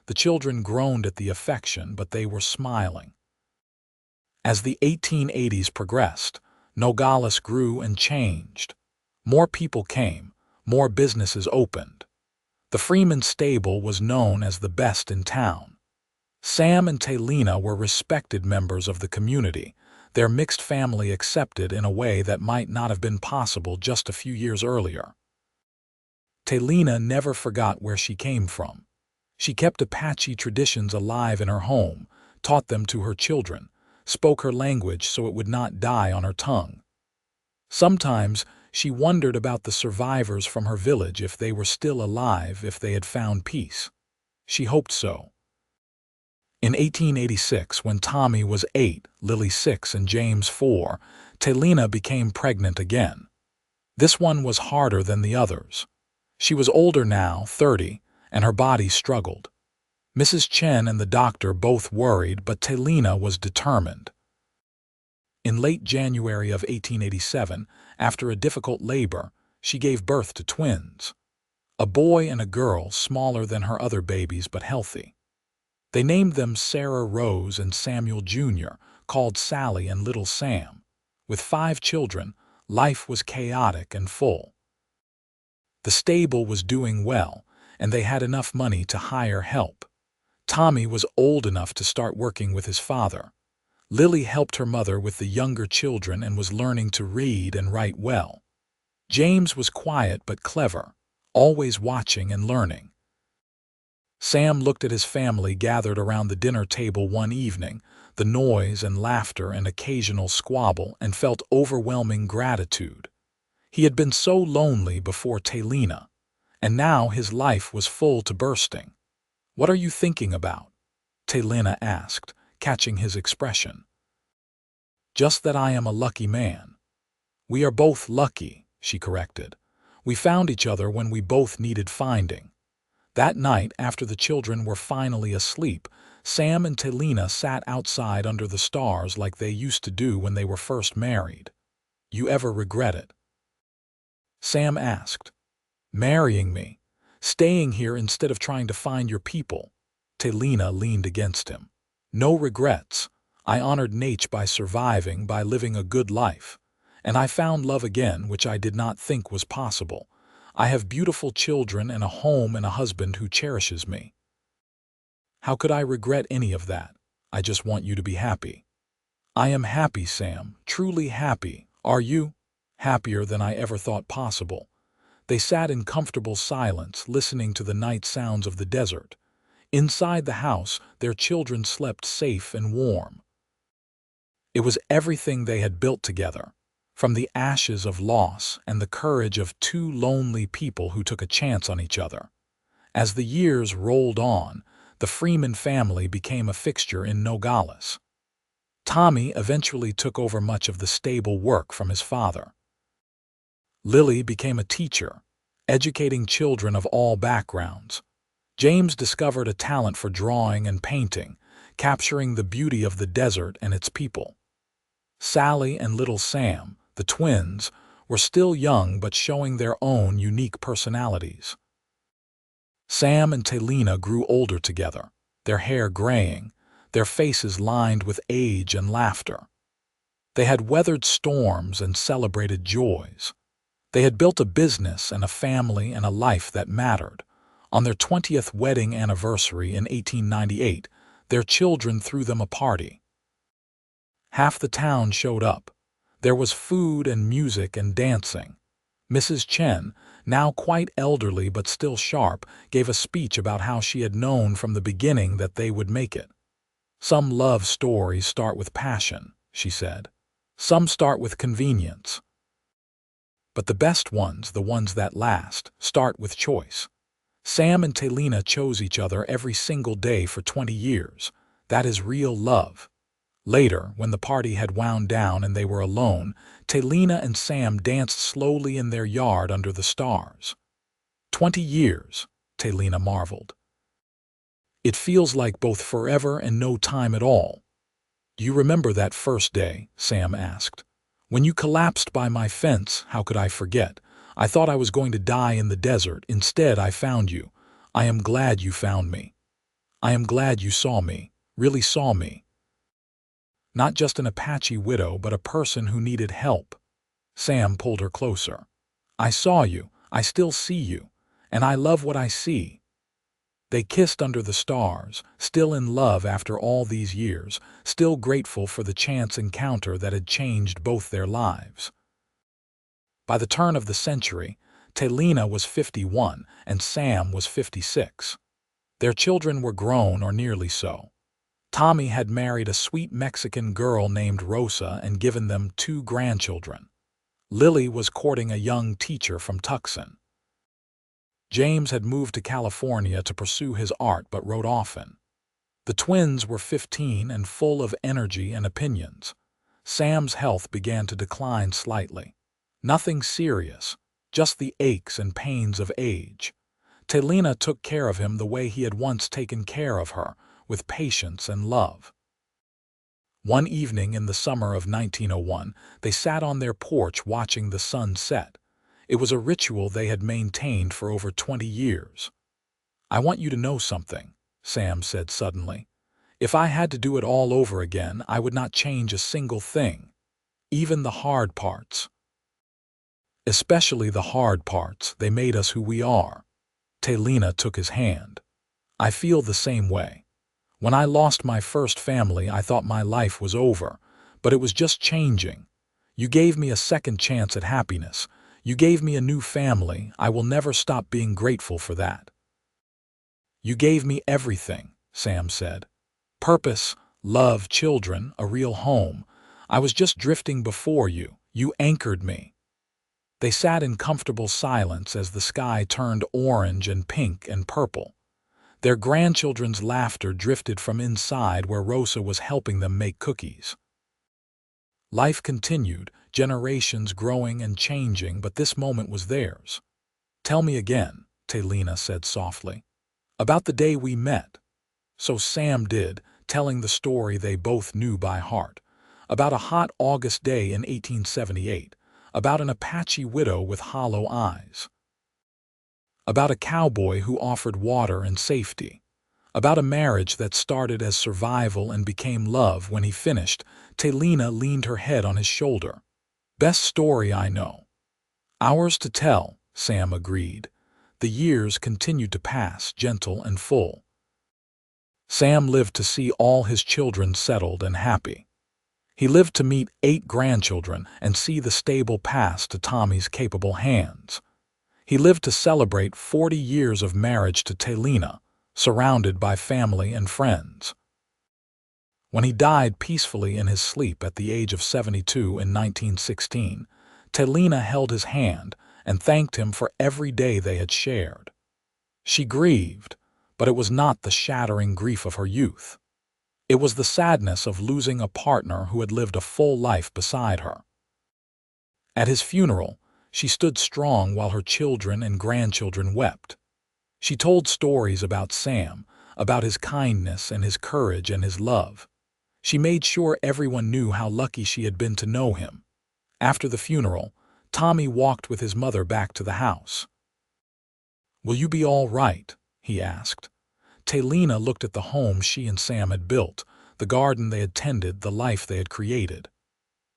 The children groaned at the affection, but they were smiling. As the 1880s progressed, Nogales grew and changed. More people came, more businesses opened. The Freeman stable was known as the best in town. Sam and Talina were respected members of the community. Their mixed family accepted in a way that might not have been possible just a few years earlier. Talina never forgot where she came from. She kept Apache traditions alive in her home, taught them to her children, spoke her language so it would not die on her tongue. Sometimes she wondered about the survivors from her village, if they were still alive, if they had found peace. She hoped so. In 1886, when Tommy was 8, Lily 6, and James 4, Talina became pregnant again. This one was harder than the others. She was older now, 30, and her body struggled. Mrs. Chen and the doctor both worried, but Talina was determined. In late January of 1887, after a difficult labor, she gave birth to twins. A boy and a girl, smaller than her other babies but healthy. They named them Sarah Rose and Samuel Jr., called Sally and Little Sam. With 5 children, life was chaotic and full. The stable was doing well, and they had enough money to hire help. Tommy was old enough to start working with his father. Lily helped her mother with the younger children and was learning to read and write well. James was quiet but clever, always watching and learning. Sam looked at his family gathered around the dinner table one evening, the noise and laughter and occasional squabble, and felt overwhelming gratitude. He had been so lonely before Talina, and now his life was full to bursting. "What are you thinking about?" Talina asked, catching his expression. "Just that I am a lucky man." "We are both lucky," she corrected. "We found each other when we both needed finding." That night, after the children were finally asleep, Sam and Talina sat outside under the stars like they used to do when they were first married. "You ever regret it?" Sam asked. "Marrying me? Staying here instead of trying to find your people?" Talina leaned against him. "No regrets. I honored Nate by surviving, by living a good life. And I found love again, which I did not think was possible. I have beautiful children and a home and a husband who cherishes me. How could I regret any of that? I just want you to be happy." "I am happy, Sam, truly happy. Are you?" "Happier than I ever thought possible." They sat in comfortable silence, listening to the night sounds of the desert. Inside the house, their children slept safe and warm. It was everything they had built together, from the ashes of loss and the courage of 2 lonely people who took a chance on each other. As the years rolled on, the Freeman family became a fixture in Nogales. Tommy eventually took over much of the stable work from his father. Lily became a teacher, educating children of all backgrounds. James discovered a talent for drawing and painting, capturing the beauty of the desert and its people. Sally and Little Sam, the twins, were still young but showing their own unique personalities. Sam and Talina grew older together, their hair graying, their faces lined with age and laughter. They had weathered storms and celebrated joys. They had built a business and a family and a life that mattered. On their 20th wedding anniversary in 1898, their children threw them a party. Half the town showed up. There was food and music and dancing. Mrs. Chen, now quite elderly but still sharp, gave a speech about how she had known from the beginning that they would make it. "Some love stories start with passion," she said. "Some start with convenience. But the best ones, the ones that last, start with choice." Sam and Talina chose each other every single day for 20 years. That is real love. Later, when the party had wound down and they were alone, Talina and Sam danced slowly in their yard under the stars. 20 years, Talina marveled. "It feels like both forever and no time at all." "Do you remember that first day?" Sam asked. "When you collapsed by my fence, how could I forget? I thought I was going to die in the desert. Instead, I found you. I am glad you found me. I am glad you saw me, really saw me. Not just an Apache widow, but a person who needed help." Sam pulled her closer. "I saw you. I still see you. And I love what I see." They kissed under the stars, still in love after all these years, still grateful for the chance encounter that had changed both their lives. By the turn of the century, Talina was 51 and Sam was 56. Their children were grown or nearly so. Tommy had married a sweet Mexican girl named Rosa and given them 2 grandchildren. Lily was courting a young teacher from Tucson. James had moved to California to pursue his art but wrote often. The twins were 15 and full of energy and opinions. Sam's health began to decline slightly. Nothing serious, just the aches and pains of age. Talina took care of him the way he had once taken care of her, with patience and love. One evening in the summer of 1901, they sat on their porch watching the sun set. It was a ritual they had maintained for over 20 years. "I want you to know something," Sam said suddenly. "If I had to do it all over again, I would not change a single thing, even the hard parts. Especially the hard parts, they made us who we are." Talina took his hand. "I feel the same way. When I lost my first family, I thought my life was over, but it was just changing. You gave me a second chance at happiness. You gave me a new family. I will never stop being grateful for that." "You gave me everything," Sam said. "Purpose, love, children, a real home. I was just drifting before you. You anchored me." They sat in comfortable silence as the sky turned orange and pink and purple. Their grandchildren's laughter drifted from inside where Rosa was helping them make cookies. Life continued, generations growing and changing, but this moment was theirs. "Tell me again," Talina said softly, "about the day we met." So Sam did, telling the story they both knew by heart. About a hot August day in 1878, about an Apache widow with hollow eyes. About a cowboy who offered water and safety. About a marriage that started as survival and became love. When he finished, Talina leaned her head on his shoulder. "Best story I know." "Ours to tell," Sam agreed. The years continued to pass, gentle and full. Sam lived to see all his children settled and happy. He lived to meet 8 grandchildren and see the stable pass to Tommy's capable hands. He lived to celebrate 40 years of marriage to Talina, surrounded by family and friends. When he died peacefully in his sleep at the age of 72 in 1916, Talina held his hand and thanked him for every day they had shared. She grieved, but it was not the shattering grief of her youth. It was the sadness of losing a partner who had lived a full life beside her. At his funeral, she stood strong while her children and grandchildren wept. She told stories about Sam, about his kindness and his courage and his love. She made sure everyone knew how lucky she had been to know him. After the funeral, Tommy walked with his mother back to the house. "Will you be all right?" he asked. Talina looked at the home she and Sam had built, the garden they had tended, the life they had created.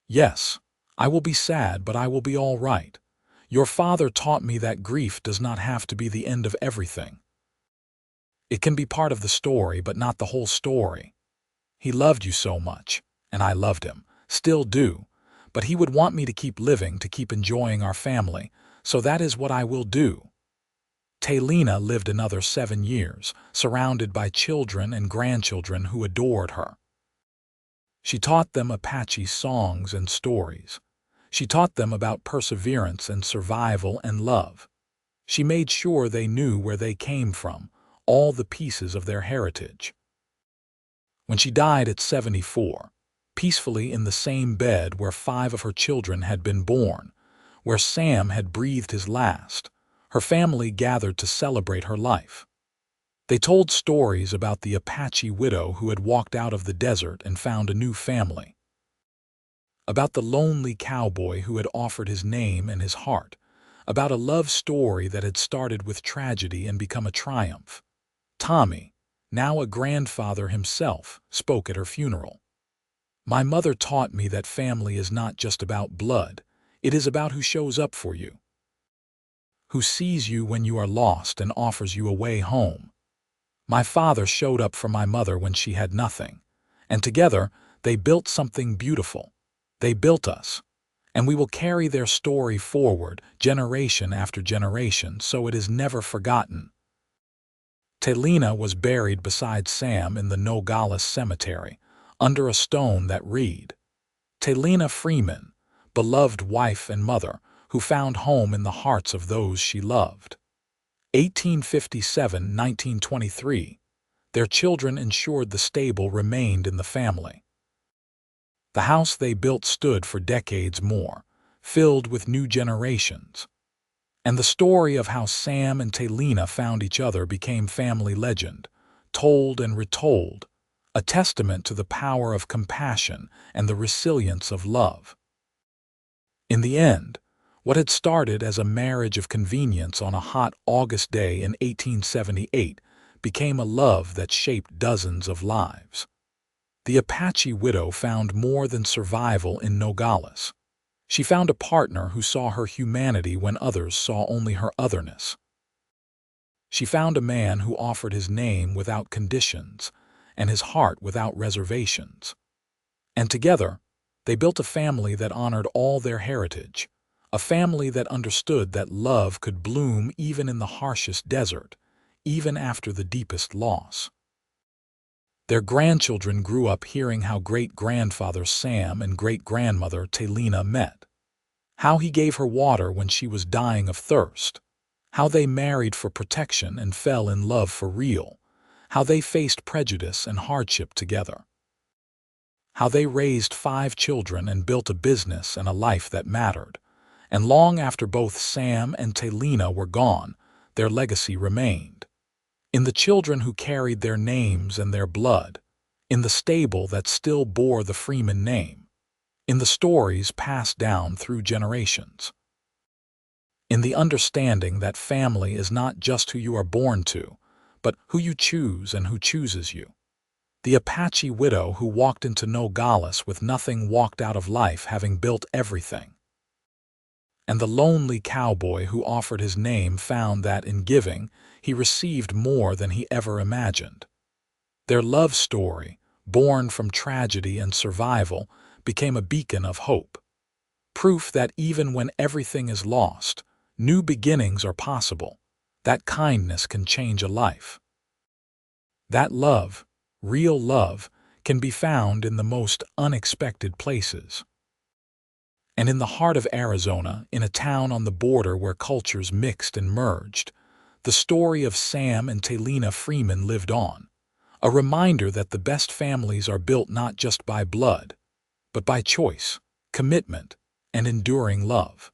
"Yes, I will be sad, but I will be all right. Your father taught me that grief does not have to be the end of everything. It can be part of the story, but not the whole story. He loved you so much, and I loved him, still do, but he would want me to keep living, to keep enjoying our family, so that is what I will do." Talina lived another 7 years, surrounded by children and grandchildren who adored her. She taught them Apache songs and stories. She taught them about perseverance and survival and love. She made sure they knew where they came from, all the pieces of their heritage. When she died at 74, peacefully in the same bed where 5 of her children had been born, where Sam had breathed his last, her family gathered to celebrate her life. They told stories about the Apache widow who had walked out of the desert and found a new family. About the lonely cowboy who had offered his name and his heart. About a love story that had started with tragedy and become a triumph. Tommy, now a grandfather himself, spoke at her funeral. "My mother taught me that family is not just about blood. It is about who shows up for you, who sees you when you are lost and offers you a way home." My father showed up for my mother when she had nothing, and together they built something beautiful. They built us, and we will carry their story forward generation after generation so it is never forgotten. Talina was buried beside Sam in the Nogales cemetery, under a stone that read, Talina Freeman, beloved wife and mother, who found home in the hearts of those she loved. 1857–1923, their children ensured the stable remained in the family. The house they built stood for decades more, filled with new generations. And the story of how Sam and Talina found each other became family legend, told and retold, a testament to the power of compassion and the resilience of love. In the end, what had started as a marriage of convenience on a hot August day in 1878 became a love that shaped dozens of lives. The Apache widow found more than survival in Nogales. She found a partner who saw her humanity when others saw only her otherness. She found a man who offered his name without conditions and his heart without reservations. And together, they built a family that honored all their heritage, a family that understood that love could bloom even in the harshest desert, even after the deepest loss. Their grandchildren grew up hearing how great-grandfather Sam and great-grandmother Talina met, how he gave her water when she was dying of thirst, how they married for protection and fell in love for real, how they faced prejudice and hardship together, how they raised 5 children and built a business and a life that mattered. And long after both Sam and Talina were gone, their legacy remained. In the children who carried their names and their blood, in the stable that still bore the Freeman name, in the stories passed down through generations, in the understanding that family is not just who you are born to, but who you choose and who chooses you. The Apache widow who walked into Nogales with nothing walked out of life having built everything. And the lonely cowboy who offered his name found that in giving, he received more than he ever imagined. Their love story, born from tragedy and survival, became a beacon of hope. Proof that even when everything is lost, new beginnings are possible, that kindness can change a life. That love, real love, can be found in the most unexpected places. And in the heart of Arizona, in a town on the border where cultures mixed and merged, the story of Sam and Talina Freeman lived on, a reminder that the best families are built not just by blood, but by choice, commitment, and enduring love.